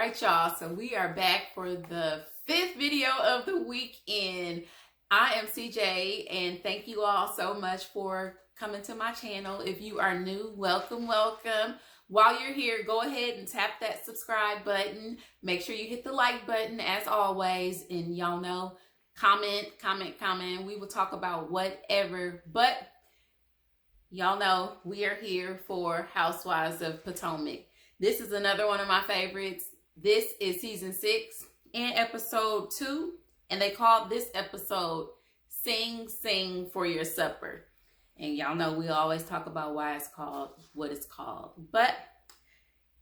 right, y'all, so we are back for the 5th video of the weekend. I am CJ, and thank you all so much for coming to my channel. If you are new, welcome. While you're here, go ahead and tap that subscribe button. Make sure you hit the like button as always, and y'all know, comment. We will talk about whatever, but y'all know we are here for Housewives of Potomac. This is another one of my favorites. This is season 6 and episode 2, and they called this episode Sing for Your Supper. And y'all know we always talk about why it's called what it's called. But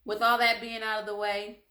with all that being out of the way,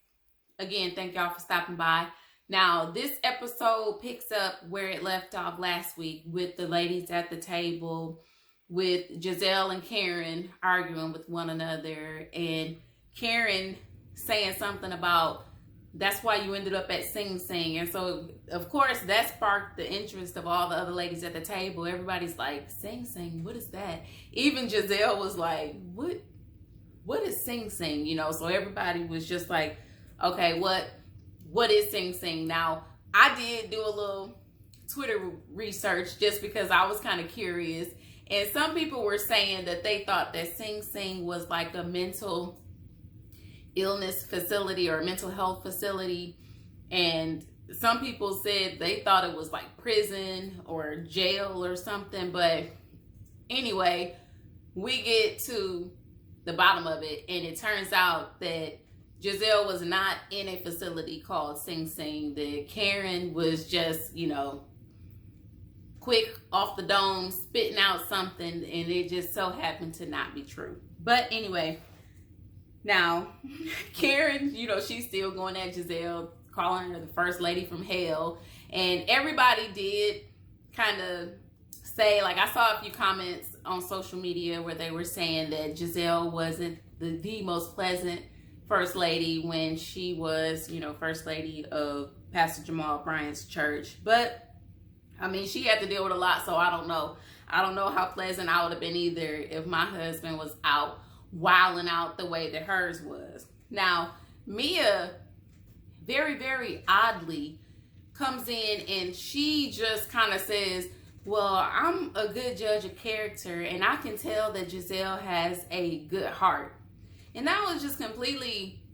again, thank y'all for stopping by. Now, this episode picks up where it left off last week with the ladies at the table, with Giselle and Karen arguing with one another, and Karen saying something about that's why you ended up at Sing. And so, of course, that sparked the interest of all the other ladies at the table. Everybody's like, Sing, what is that? Even Giselle was like, what is Sing? You know, so everybody was just like, okay, what is Sing? Now, I did do a little Twitter research just because I was kind of curious. And some people were saying that they thought that Sing was like a mental illness facility or mental health facility. And some people said they thought it was like prison or jail or something. But anyway, we get to the bottom of it, and it turns out that Giselle was not in a facility called Sing. That Karen was just, you know, quick off the dome, spitting out something, and it just so happened to not be true. But anyway, now Karen, you know, she's still going at Giselle, calling her the first lady from hell. And everybody did kind of say, like, I saw a few comments on social media where they were saying that Giselle wasn't the most pleasant first lady when she was, you know, first lady of Pastor Jamal Bryant's church. But I mean, she had to deal with a lot, so I don't know. I don't know how pleasant I would have been either if my husband was out wilding out the way that hers was. Now, Mia, very, very oddly, comes in and she just kind of says, well, I'm a good judge of character, and I can tell that Giselle has a good heart. And that was just completely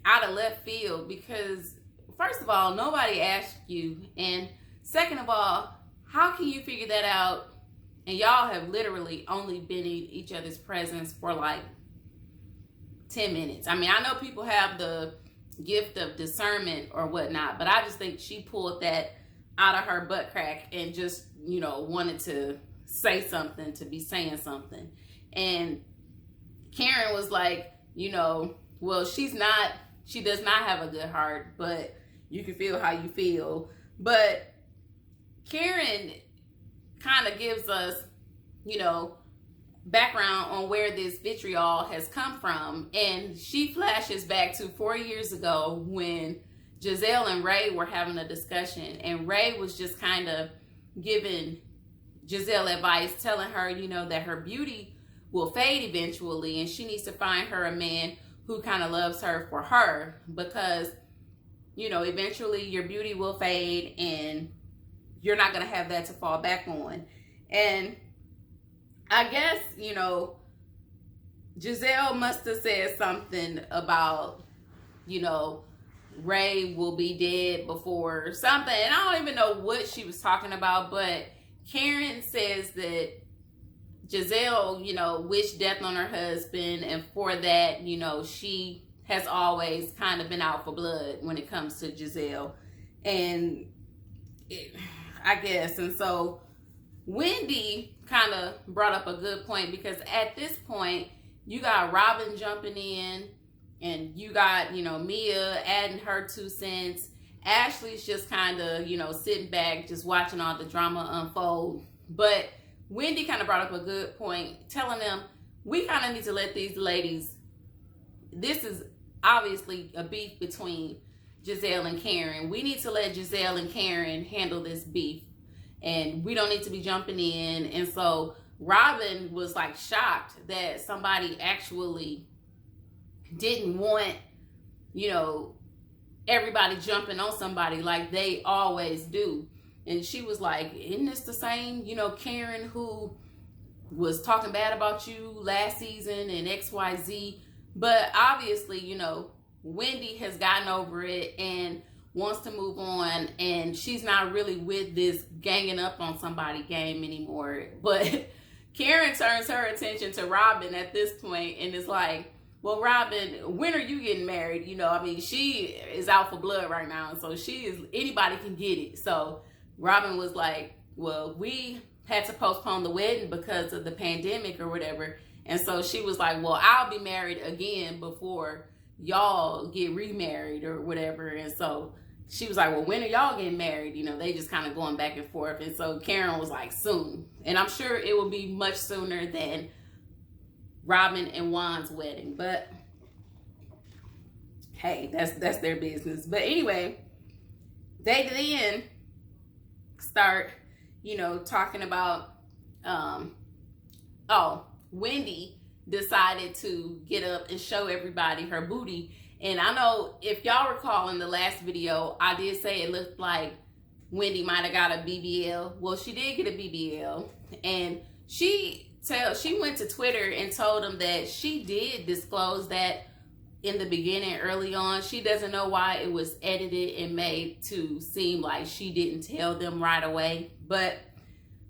out of left field because, first of all, nobody asked you, and second of all, how can you figure that out? And y'all have literally only been in each other's presence for like 10 minutes. I mean, I know people have the gift of discernment or whatnot, but I just think she pulled that out of her butt crack and just, you know, wanted to say something to be saying something. And Karen was like, you know, well, she does not have a good heart, but you can feel how you feel. But Karen kind of gives us, you know, background on where this vitriol has come from. And she flashes back to 4 years ago when Giselle and Ray were having a discussion. And Ray was just kind of giving Giselle advice, telling her, you know, that her beauty will fade eventually. And she needs to find her a man who kind of loves her for her. Because, you know, eventually your beauty will fade and you're not going to have that to fall back on. And I guess, you know, Giselle must have said something about, you know, Ray will be dead before something. And I don't even know what she was talking about, but Karen says that Giselle, you know, wished death on her husband. And for that, you know, she has always kind of been out for blood when it comes to Giselle. And I guess. And so Wendy kind of brought up a good point, because at this point you got Robin jumping in and you got, you know, Mia adding her 2 cents. Ashley's just kind of, you know, sitting back, just watching all the drama unfold. But Wendy kind of brought up a good point, telling them we kind of need to let these ladies, this is obviously a beef between Giselle and Karen. We need to let Giselle and Karen handle this beef, and we don't need to be jumping in. And so Robin was like shocked that somebody actually didn't want, you know, everybody jumping on somebody like they always do. And she was like, isn't this the same, Karen who was talking bad about you last season and XYZ? But obviously, Wendy has gotten over it and wants to move on, and she's not really with this ganging up on somebody game anymore. But Karen turns her attention to Robin at this point and is like, well, Robin, when are you getting married? She is out for blood right now, and so anybody can get it. So Robin was like, well, we had to postpone the wedding because of the pandemic or whatever. And so she was like, well, I'll be married again before y'all get remarried or whatever. And so she was like, well, when are y'all getting married? They just kind of going back and forth. And so Karen was like, soon. And I'm sure it will be much sooner than Robin and Juan's wedding. But hey, that's their business. But anyway, they then start, talking about, Wendy decided to get up and show everybody her booty. And I know if y'all recall in the last video, I did say it looked like Wendy might have got a BBL. Well, she did get a BBL, and she went to Twitter and told them that she did disclose that in the beginning, early on. She doesn't know why it was edited and made to seem like she didn't tell them right away. But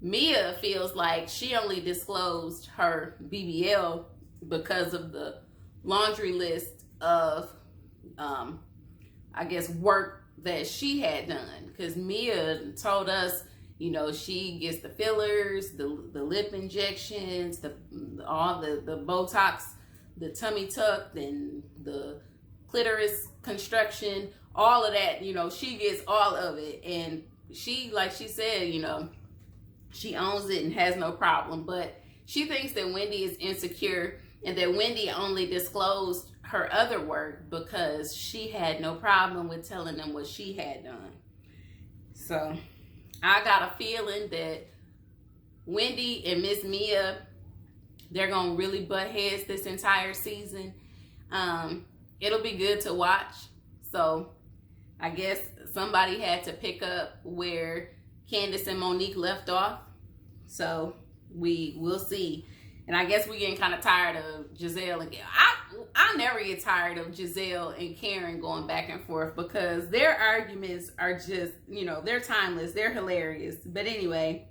Mia feels like she only disclosed her BBL because of the laundry list of, I guess, work that she had done. Because Mia told us, she gets the fillers, the lip injections, all the Botox, the tummy tuck, and the clitoris construction, all of that. She gets all of it. And she, like she said, she owns it and has no problem. But she thinks that Wendy is insecure and that Wendy only disclosed her other work because she had no problem with telling them what she had done. So I got a feeling that Wendy and Miss Mia, they're going to really butt heads this entire season. It'll be good to watch. So I guess somebody had to pick up where Candace and Monique left off. So we will see. And I guess we're getting kind of tired of Giselle and I never get tired of Giselle and Karen going back and forth because their arguments are just, they're timeless. They're hilarious. But anyway,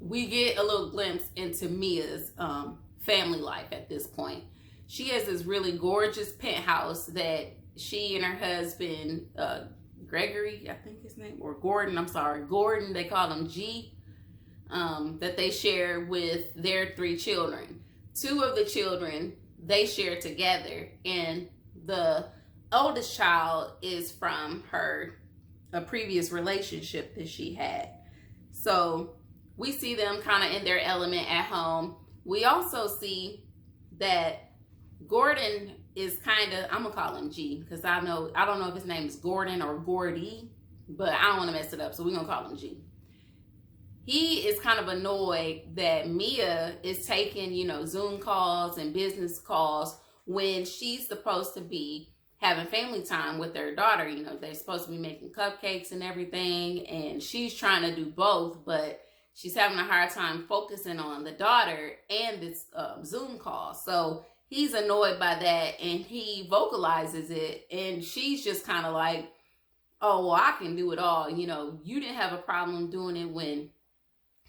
we get a little glimpse into Mia's family life at this point. She has this really gorgeous penthouse that she and her husband, Gregory, I think his name, or Gordon, Gordon, they call him G, that they share with their 3 children. 2 of the children they share together, and the oldest child is from a previous relationship that she had. So we see them kind of in their element at home. We also see that Gordon is kind of, I'm gonna call him G because I don't know if his name is Gordon or Gordy, but I don't want to mess it up, so we're gonna call him G. He is kind of annoyed that Mia is taking, Zoom calls and business calls when she's supposed to be having family time with their daughter. They're supposed to be making cupcakes and everything, and she's trying to do both, but she's having a hard time focusing on the daughter and this Zoom call. So he's annoyed by that, and he vocalizes it, and she's just kind of like, oh, well, I can do it all. You didn't have a problem doing it when,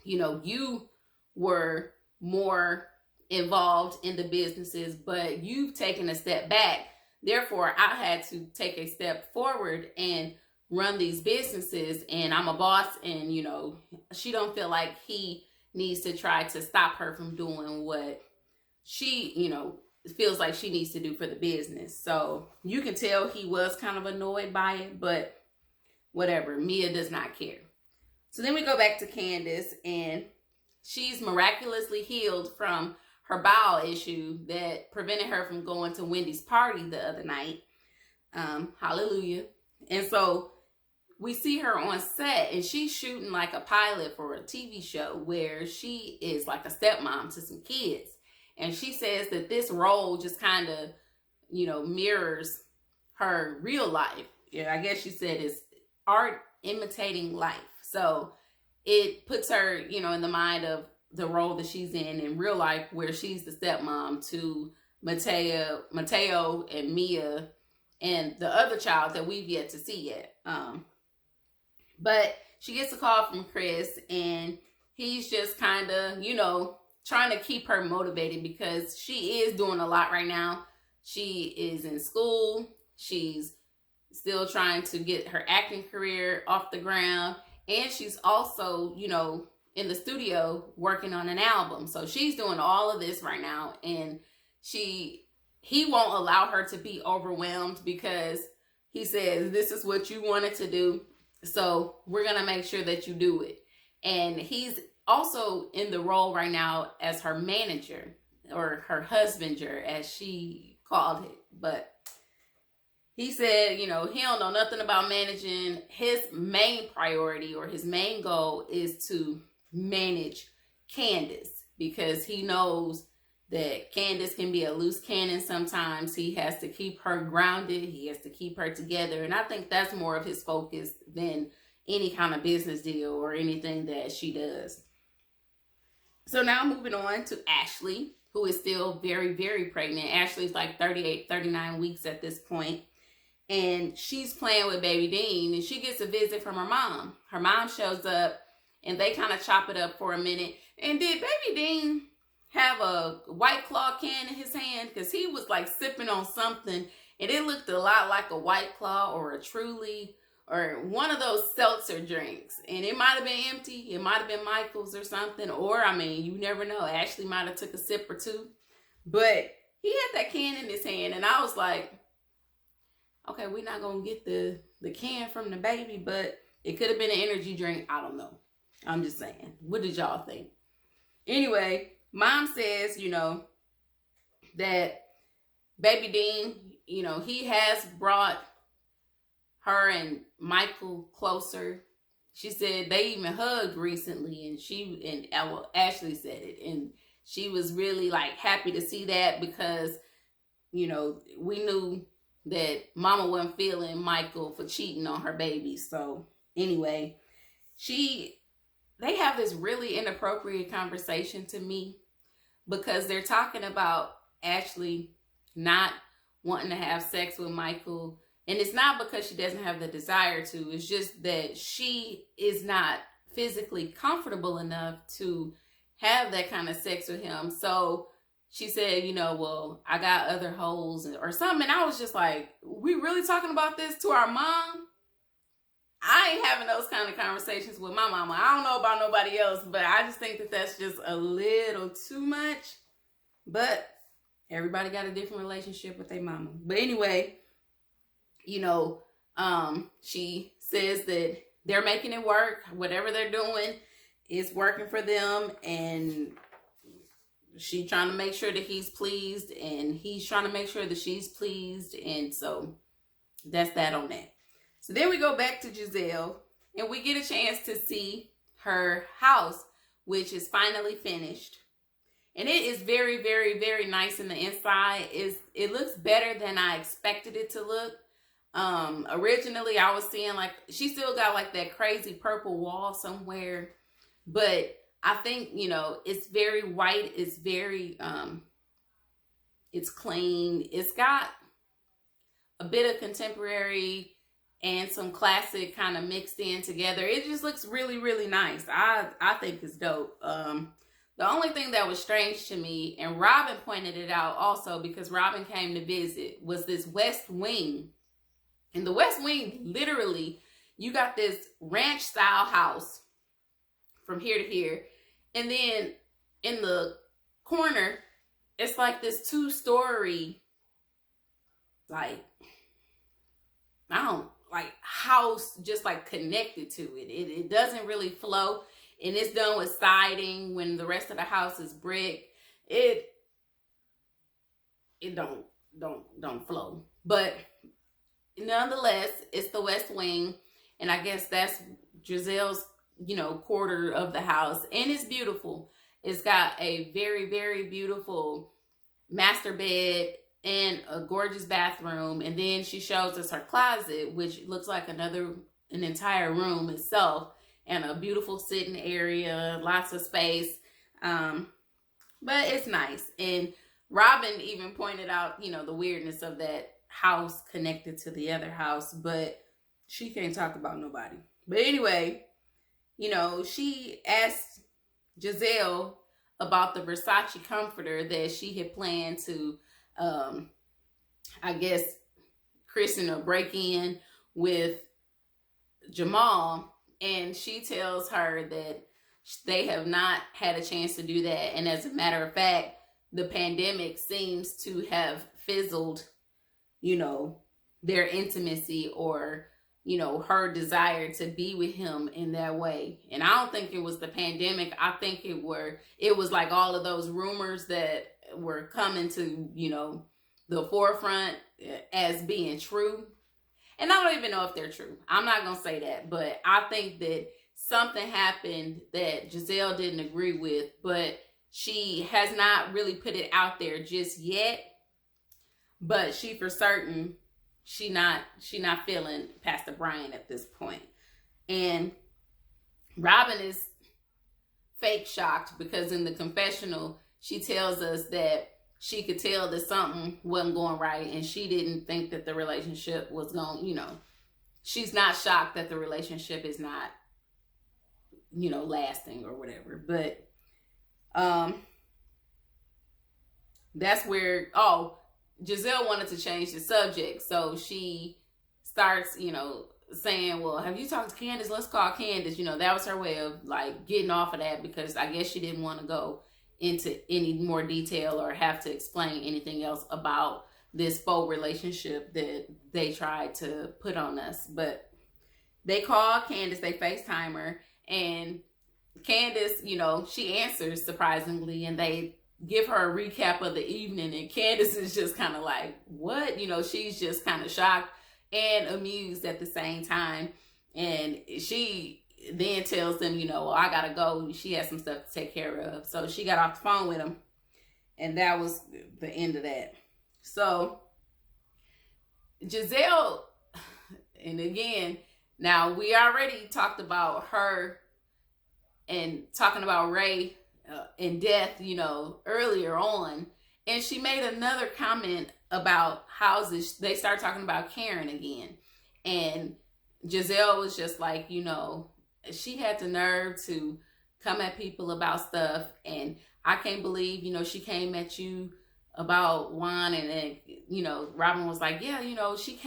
you were more involved in the businesses, but you've taken a step back. Therefore, I had to take a step forward and run these businesses, and I'm a boss, and, she don't feel like he needs to try to stop her from doing what she, feels like she needs to do for the business. So you can tell he was kind of annoyed by it, but whatever. Mia does not care. So then we go back to Candace, and she's miraculously healed from her bowel issue that prevented her from going to Wendy's party the other night. Hallelujah. And so we see her on set, and she's shooting like a pilot for a TV show where she is like a stepmom to some kids. And she says that this role just kind of, mirrors her real life. Yeah, I guess she said it's art imitating life. So it puts her, in the mind of the role that she's in real life, where she's the stepmom to Mateo and Mia and the other child that we've yet to see yet. But she gets a call from Chris, and he's just kind of, trying to keep her motivated because she is doing a lot right now. She is in school. She's still trying to get her acting career off the ground. And she's also, in the studio working on an album. So she's doing all of this right now. And he won't allow her to be overwhelmed because he says, this is what you wanted to do. So we're going to make sure that you do it. And he's also in the role right now as her manager, or her husbander, as she called it. But he said, he don't know nothing about managing. His main priority, or his main goal, is to manage Candace, because he knows that Candace can be a loose cannon sometimes. He has to keep her grounded. He has to keep her together. And I think that's more of his focus than any kind of business deal or anything that she does. So now moving on to Ashley, who is still very, very pregnant. Ashley's like 38, 39 weeks at this point. And she's playing with baby Dean, and she gets a visit from her mom. Her mom shows up, and they kind of chop it up for a minute. And did baby Dean have a White Claw can in his hand? Because he was like sipping on something, and it looked a lot like a White Claw or a Truly or one of those seltzer drinks. And it might have been empty. It might have been Michael's or something. Or, you never know. Ashley might have took a sip or two. But he had that can in his hand, and I was like, okay, we're not going to get the can from the baby, but it could have been an energy drink. I don't know. I'm just saying. What did y'all think? Anyway, mom says, that baby Dean, he has brought her and Michael closer. She said they even hugged recently, and Ashley said it. And she was really like happy to see that because, we knew that mama wasn't feeling Michael for cheating on her baby. So anyway, they have this really inappropriate conversation to me, because they're talking about Ashley not wanting to have sex with Michael. And it's not because she doesn't have the desire to. It's just that she is not physically comfortable enough to have that kind of sex with him. So she said, well, I got other hoes or something. And I was just like, we really talking about this to our mom? I ain't having those kind of conversations with my mama. I don't know about nobody else, but I just think that that's just a little too much. But everybody got a different relationship with their mama. But anyway, she says that they're making it work. Whatever they're doing is working for them. And she's trying to make sure that he's pleased, and he's trying to make sure that she's pleased. And so that's that on that. So then we go back to Giselle, and we get a chance to see her house, which is finally finished. And it is very, very, very nice in the inside. It looks better than I expected it to look. Originally, I was seeing like, she still got like that crazy purple wall somewhere. But I think, it's very white. It's very, it's clean. It's got a bit of contemporary and some classic kind of mixed in together. It just looks really, really nice. I think it's dope. The only thing that was strange to me, and Robin pointed it out also because Robin came to visit, was this West Wing. In the West Wing, literally, you got this ranch style house from here to here. And then in the corner, it's like this 2-story, house just like connected to it. It doesn't really flow, and it's done with siding when the rest of the house is brick. It don't flow. But nonetheless, it's the West Wing, and I guess that's Giselle's, quarter of the house, and it's beautiful. It's got a very, very beautiful master bed and a gorgeous bathroom. And then she shows us her closet, which looks like an entire room itself, and a beautiful sitting area, lots of space. But it's nice. And Robin even pointed out, the weirdness of that house connected to the other house, but she can't talk about nobody. But anyway, she asked Giselle about the Versace comforter that she had planned to, I guess, christen or break in with Jamal. And she tells her that they have not had a chance to do that. And as a matter of fact, the pandemic seems to have fizzled, their intimacy or, her desire to be with him in that way. And I don't think it was the pandemic. I think it was like all of those rumors that were coming to, the forefront as being true. And I don't even know if they're true. I'm not going to say that, but I think that something happened that Giselle didn't agree with, but she has not really put it out there just yet. But she for certain, she not feeling Pastor Brian at this point. And Robin is fake shocked because in the confessional, she tells us that she could tell that something wasn't going right, and she didn't think that the relationship was going, she's not shocked that the relationship is not, lasting or whatever. But that's where, Giselle wanted to change the subject. So she starts, saying, well, have you talked to Candace? Let's call Candace. That was her way of like getting off of that, because I guess she didn't want to go into any more detail or have to explain anything else about this faux relationship that they tried to put on us. But they call Candace, they FaceTime her, and Candace, she answers surprisingly, and they give her a recap of the evening, and Candace is just kind of like, what? She's just kind of shocked and amused at the same time. And she then tells them, well, I gotta go. She has some stuff to take care of. So she got off the phone with him, and that was the end of that. So Giselle, and again, now we already talked about her and talking about Ray and death, earlier on. And she made another comment about houses. They started talking about Karen again. And Giselle was just like, she had the nerve to come at people about stuff. And I can't believe, she came at you about Juan. And then, Robin was like, yeah, she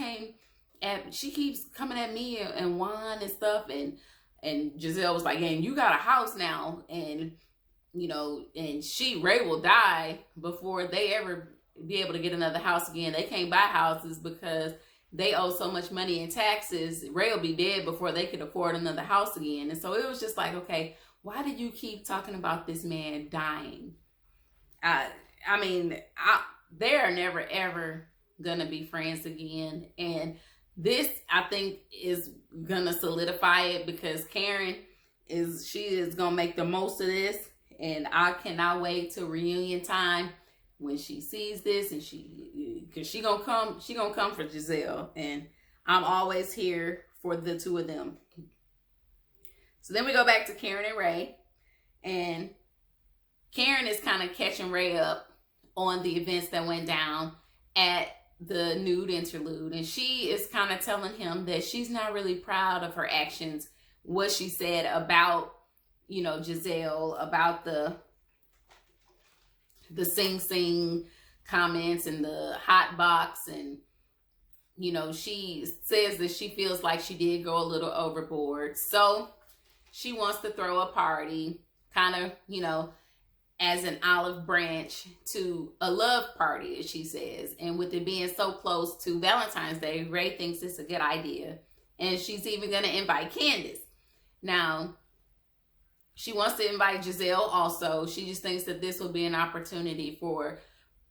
keeps coming at me and Juan and stuff. And Giselle was like, yeah, and you got a house now. And, and Ray will die before they ever be able to get another house again. They can't buy houses because they owe so much money in taxes. Ray will be dead before they could afford another house again. And so it was just like, okay, why do you keep talking about this man dying? They are never, ever gonna be friends again. And this, I think, is gonna solidify it, because Karen she is gonna make the most of this. And I cannot wait till reunion time when she sees this, and because she gonna come for Giselle, and I'm always here for the two of them. So then we go back to Karen and Ray, and Karen is kind of catching Ray up on the events that went down at the nude interlude, and she is kind of telling him that she's not really proud of her actions, what she said about Giselle, about the sing comments and the hot box. And, she says that she feels like she did go a little overboard. So she wants to throw a party, kind of, as an olive branch to a love party, as she says. And with it being so close to Valentine's Day, Ray thinks it's a good idea. And she's even going to invite Candace. Now, she wants to invite Giselle also. She just thinks that this will be an opportunity for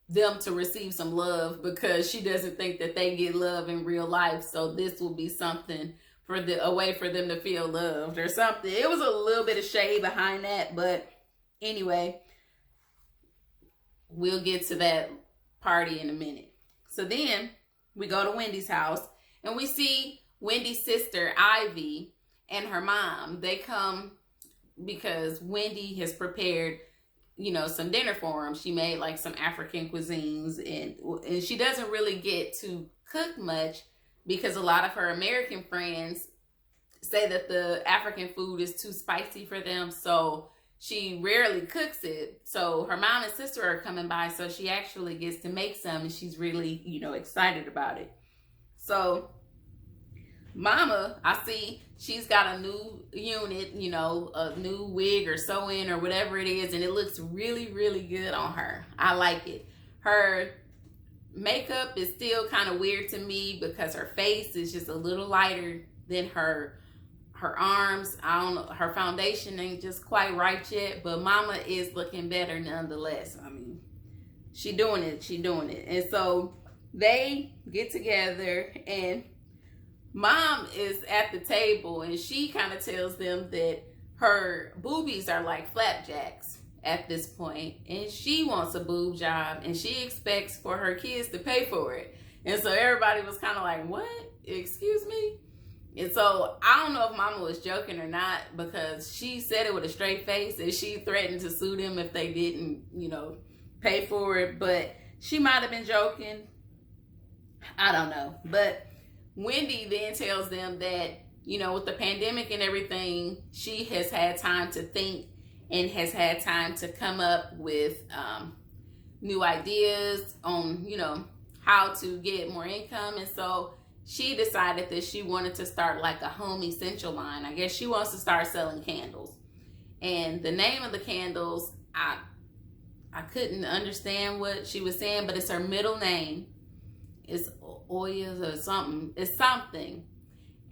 them to receive some love, because she doesn't think that they get love in real life. So this will be something a way for them to feel loved or something. It was a little bit of shade behind that, but Anyway, we'll get to that party in a minute. So then we go to Wendy's house and we see Wendy's sister, Ivy, and her mom. They come because Wendy has prepared, you know, some dinner for them. She made like some African cuisines, and she doesn't really get to cook much because a lot of her American friends say that the African food is too spicy for them, so she rarely cooks it. So her mom and sister are coming by, so she actually gets to make some, and she's really, you know, excited about it. So Mama, I see she's got a new unit, you know, a new wig or sew-in or whatever it is, and it looks really, really good on her. I like it. Her makeup is still kind of weird to me because her face is just a little lighter than her arms. I don't know, her foundation ain't just quite right yet, but Mama is looking better nonetheless. I mean, she doing it. And so they get together, and Mom is at the table, and she kind of tells them that her boobies are like flapjacks at this point, and she wants a boob job, and she expects for her kids to pay for it. And so everybody was kind of like, what? Excuse me? And so I don't know if Mama was joking or not, because she said it with a straight face, and she threatened to sue them if they didn't, you know, pay for it. But she might have been joking. I don't know. But Wendy then tells them that, you know, with the pandemic and everything, she has had time to think and has had time to come up with new ideas on, you know, how to get more income. And so she decided that she wanted to start like a home essential line. I guess she wants to start selling candles. And the name of the candles, I couldn't understand what she was saying, but it's her middle name. It's Oyas or something. It's something.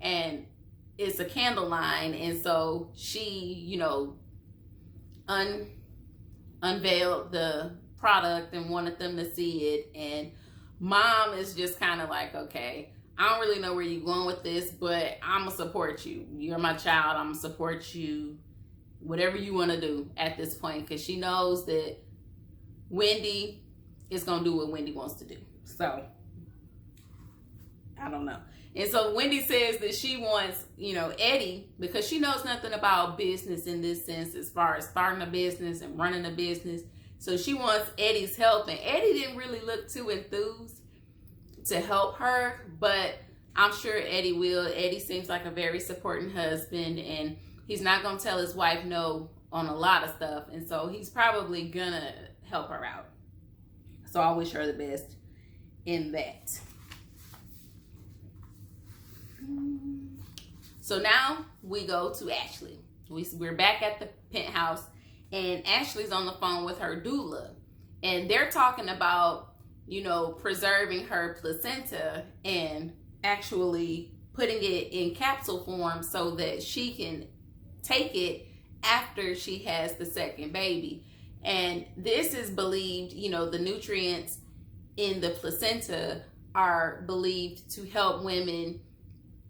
And it's a candle line. And so she, you know, unveiled the product and wanted them to see it. And Mom is just kind of like, okay, I don't really know where you're going with this, but I'm going to support you. You're my child. I'm going to support you. Whatever you want to do at this point. Because she knows that Wendy is going to do what Wendy wants to do. So I don't know. And so Wendy says that she wants, you know, Eddie, because she knows nothing about business in this sense as far as starting a business and running a business. So she wants Eddie's help. And Eddie didn't really look too enthused to help her, but I'm sure Eddie will. Eddie seems like a very supporting husband, and he's not going to tell his wife no on a lot of stuff. And so he's probably going to help her out. So I wish her the best in that. So now we go to Ashley. We're back at the penthouse, and Ashley's on the phone with her doula, and they're talking about, you know, preserving her placenta and actually putting it in capsule form so that she can take it after she has the second baby. And this is believed, you know, the nutrients in the placenta are believed to help women,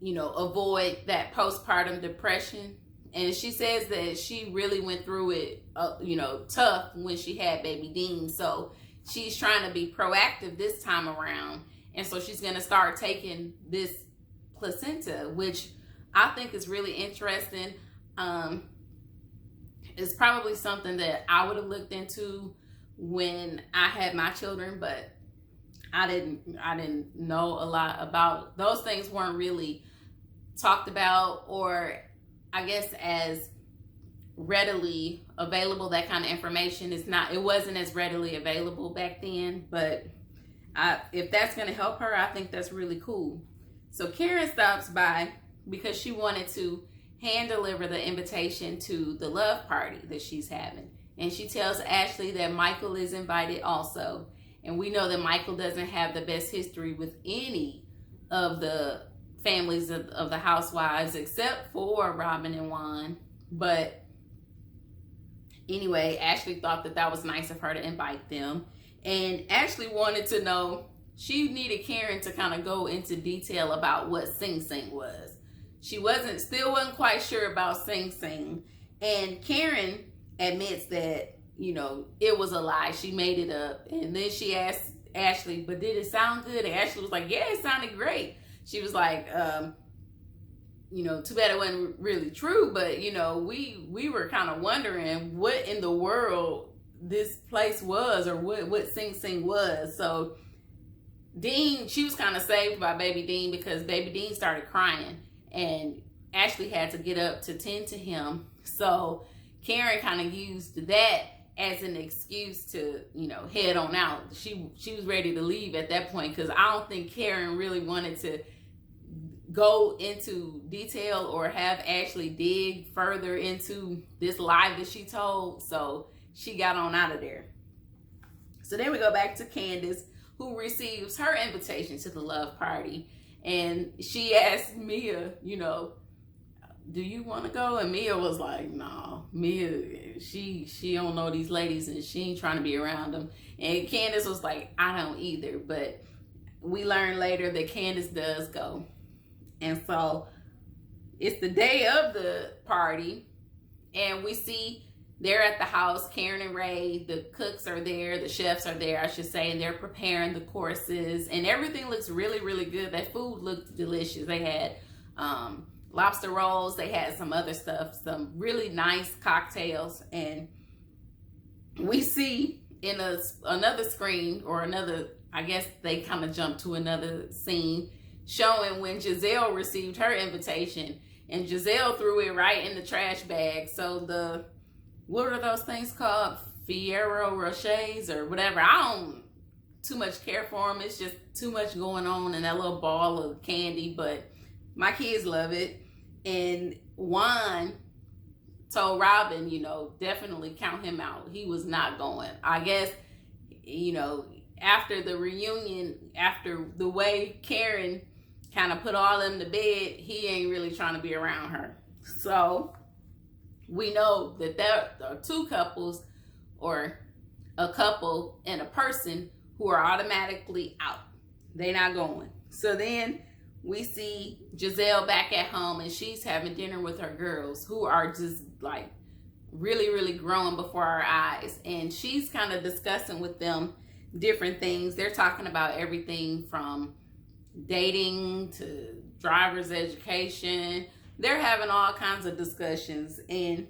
you know, avoid that postpartum depression. And she says that she really went through it, you know, tough when she had baby Dean. So she's trying to be proactive this time around. And so she's going to start taking this placenta, which I think is really interesting. It's probably something that I would have looked into when I had my children, but I didn't know a lot about those things. Weren't really talked about, or I guess as readily available. That kind of information is not, it wasn't as readily available back then. But if that's going to help her, I think that's really cool. So Karen stops by because she wanted to hand deliver the invitation to the love party that she's having. And she tells Ashley that Michael is invited also. And we know that Michael doesn't have the best history with any of the families of the housewives except for Robin and Juan. But anyway, Ashley thought that that was nice of her to invite them. And Ashley wanted to know, she needed Karen to kind of go into detail about what Sing Sing was. She still wasn't quite sure about Sing Sing. And Karen admits that, it was a lie. She made it up. And then she asked Ashley, but did it sound good? And Ashley was like, yeah, it sounded great. She was like, too bad it wasn't really true, but, we were kind of wondering what in the world this place was, or what Sing Sing was. So Dean, she was kind of saved by Baby Dean, because Baby Dean started crying and Ashley had to get up to tend to him. So Karen kind of used that as an excuse to, head on out. She was ready to leave at that point, because I don't think Karen really wanted to go into detail or have Ashley dig further into this lie that she told. So she got on out of there. So then we go back to Candace, who receives her invitation to the love party. And she asked Mia, do you want to go? And Mia was like, no. Mia, she don't know these ladies and she ain't trying to be around them. And Candace was like, I don't either. But we learned later that Candace does go. And so it's the day of the party, and we see they're at the house. Karen and Ray, the cooks are there, the chefs are there, I should say, and they're preparing the courses, and everything looks really, really good. That food looked delicious. They had lobster rolls, they had some other stuff, some really nice cocktails, and we see in another screen, or another, I guess they kind of jumped to another scene, showing when Giselle received her invitation, and Giselle threw it right in the trash bag. So what are those things called? Ferrero Rochers or whatever. I don't too much care for them. It's just too much going on in that little ball of candy, but my kids love it. And Juan told Robin, definitely count him out. He was not going. I guess, after the reunion, after the way Karen kind of put all of them to bed, he ain't really trying to be around her. So we know that there are two couples, or a couple and a person, who are automatically out. They not going. So then we see Giselle back at home, and she's having dinner with her girls, who are just like really, really growing before our eyes. And she's kind of discussing with them different things. They're talking about everything from dating to driver's education. They're having all kinds of discussions, and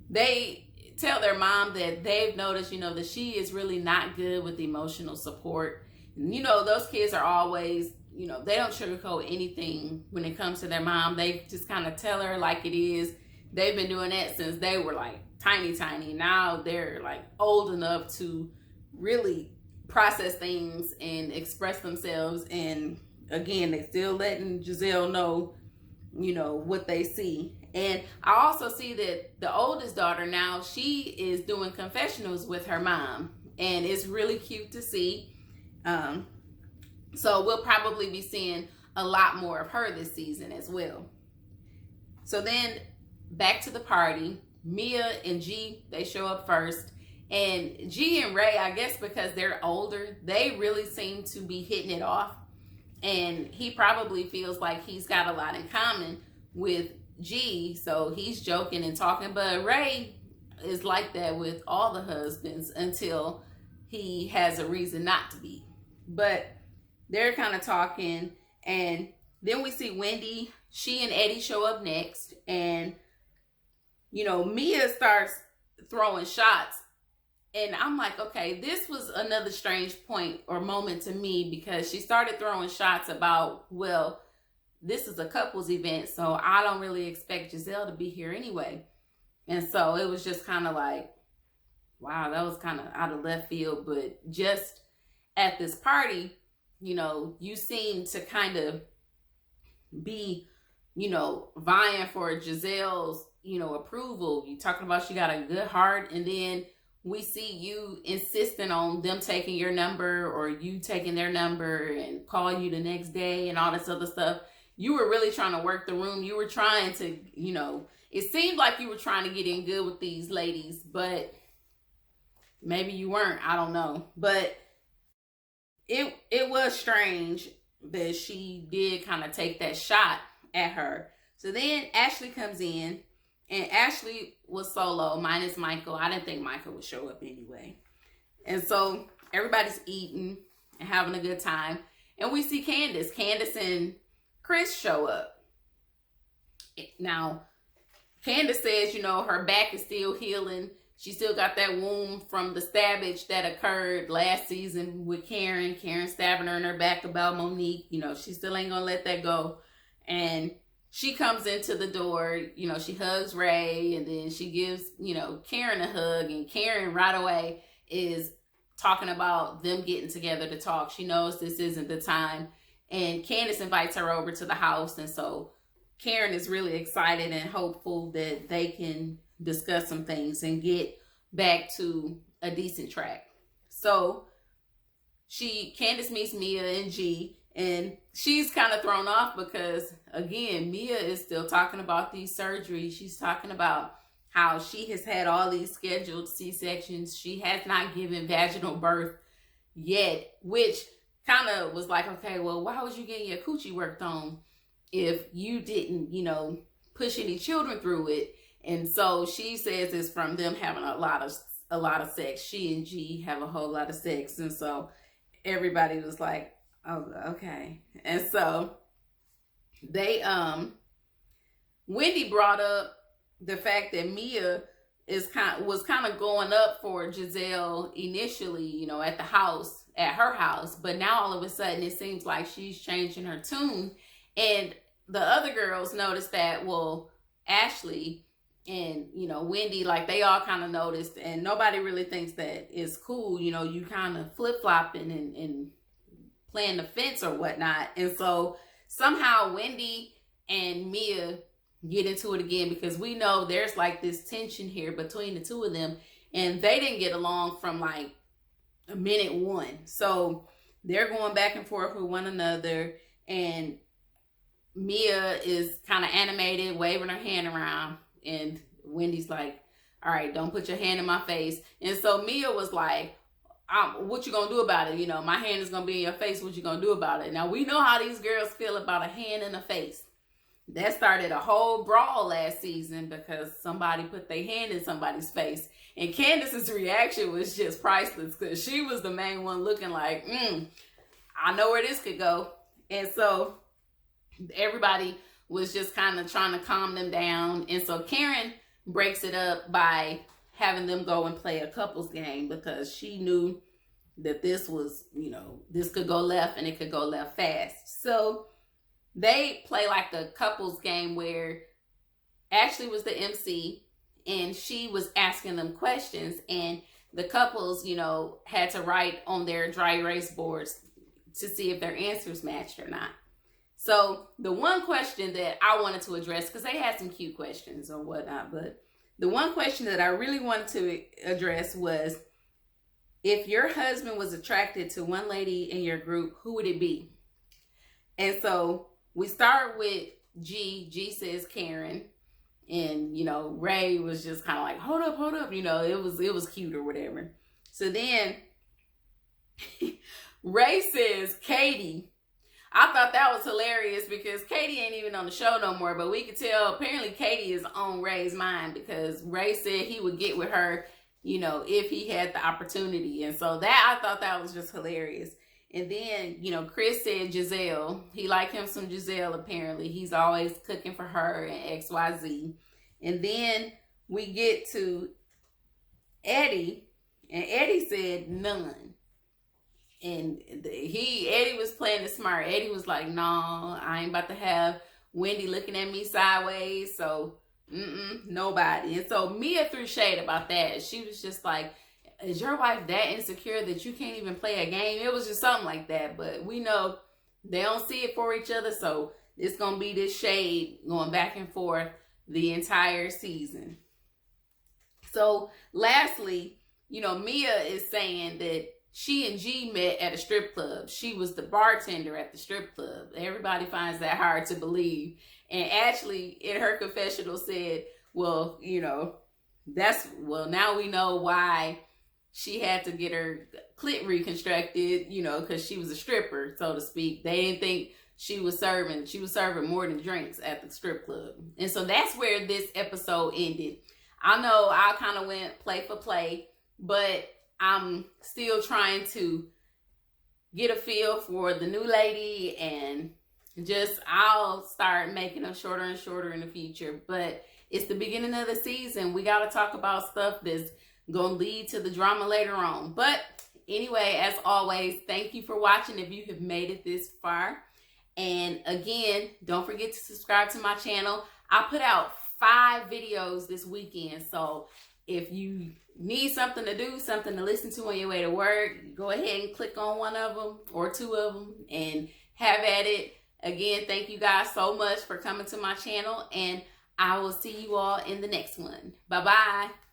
they tell their mom that they've noticed, that she is really not good with emotional support. And, those kids are always, they don't sugarcoat anything when it comes to their mom. They just kind of tell her like it is. They've been doing that since they were like tiny. Now they're like old enough to really process things and express themselves. And again, they still letting Giselle know, what they see. And I also see that the oldest daughter now, she is doing confessionals with her mom, and it's really cute to see. So we'll probably be seeing a lot more of her this season as well. So then back to the party, Mia and G, they show up first. And G and Ray, I guess because they're older, they really seem to be hitting it off. And he probably feels like he's got a lot in common with G, so he's joking and talking. But Ray is like that with all the husbands until he has a reason not to be. But they're kind of talking, and then we see Wendy. She and Eddie show up next, and Mia starts throwing shots. And I'm like, okay, this was another strange point or moment to me, because she started throwing shots about, well, this is a couples event, so I don't really expect Giselle to be here anyway. And so it was just kind of like, wow, that was kind of out of left field. But just at this party, you seem to kind of be, vying for Giselle's, approval. You talking about she got a good heart, and then we see you insisting on them taking your number, or you taking their number and call you the next day and all this other stuff. You were really trying to work the room. You were trying to, it seemed like you were trying to get in good with these ladies, but maybe you weren't. I don't know. But it was strange that she did kind of take that shot at her. So then Ashley comes in, And Ashley was solo, minus Michael. I didn't think Michael would show up anyway. And so everybody's eating and having a good time. And we see Candace. Candace and Chris show up. Now, Candace says, her back is still healing. She still got that wound from the stabbage that occurred last season with Karen. Karen stabbing her in her back about Monique. She still ain't gonna let that go. And she comes into the door, she hugs Ray, and then she gives, Karen a hug. And Karen right away is talking about them getting together to talk. She knows this isn't the time. And Candace invites her over to the house. And so Karen is really excited and hopeful that they can discuss some things and get back to a decent track. So Candace meets Mia and G, and she's kind of thrown off because, again, Mia is still talking about these surgeries. She's talking about how she has had all these scheduled C-sections. She has not given vaginal birth yet, which kind of was like, okay, well, why was you getting your coochie worked on if you didn't, push any children through it? And so she says it's from them having a lot of sex. She and G have a whole lot of sex. And so everybody was like, oh, okay. And so they, Wendy brought up the fact that Mia was kind of going up for Giselle initially, at her house. But now all of a sudden it seems like she's changing her tune. And the other girls noticed that, well, Ashley and, Wendy, like they all kind of noticed, and nobody really thinks that it's cool. You kind of flip-flopping and playing the fence or whatnot. And so somehow Wendy and Mia get into it again, because we know there's like this tension here between the two of them, and they didn't get along from like minute one. So they're going back and forth with one another, and Mia is kind of animated, waving her hand around, and Wendy's like, all right, don't put your hand in my face. And so Mia was like, what you gonna do about it? My hand is gonna be in your face. What you gonna do about it? Now, we know how these girls feel about a hand in the face. That started a whole brawl last season because somebody put their hand in somebody's face. And Candace's reaction was just priceless, because she was the main one looking like, I know where this could go. And so everybody was just kind of trying to calm them down. And so Karen breaks it up by having them go and play a couples game, because she knew that this was, this could go left, and it could go left fast. So they play like a couples game where Ashley was the MC, and she was asking them questions, and the couples, had to write on their dry erase boards to see if their answers matched or not. So the one question that I wanted to address, because they had some cute questions or whatnot, but the one question that I really wanted to address was, if your husband was attracted to one lady in your group, who would it be? And so we start with G. G says Karen. And, Ray was just kind of like, hold up. It was cute or whatever. So then Ray says Katie. I thought that was hilarious, because Katie ain't even on the show no more, but we could tell apparently Katie is on Ray's mind, because Ray said he would get with her, if he had the opportunity. And so I thought that was just hilarious. And then, Chris said Giselle. He liked him some Giselle, apparently. He's always cooking for her and XYZ. And then we get to Eddie, and Eddie said none. And Eddie was playing it smart. Eddie was like, no, I ain't about to have Wendy looking at me sideways. So, nobody. And so Mia threw shade about that. She was just like, is your wife that insecure that you can't even play a game? It was just something like that. But we know they don't see it for each other. So it's going to be this shade going back and forth the entire season. So lastly, Mia is saying that she and G met at a strip club. She was the bartender at the strip club. Everybody finds that hard to believe. And Ashley, in her confessional, said, well, now we know why she had to get her clit reconstructed, because she was a stripper, so to speak. They didn't think she was serving more than drinks at the strip club. And so that's where this episode ended. I know I kind of went play for play, but I'm still trying to get a feel for the new lady, and just I'll start making them shorter and shorter in the future. But it's the beginning of the season. We got to talk about stuff that's going to lead to the drama later on. But anyway, as always, thank you for watching if you have made it this far. And again, don't forget to subscribe to my channel. I put out 5 videos this weekend. So if you need something to do, something to listen to on your way to work, go ahead and click on one of them or 2 of them and have at it. Again, thank you guys so much for coming to my channel, and I will see you all in the next one. Bye-bye.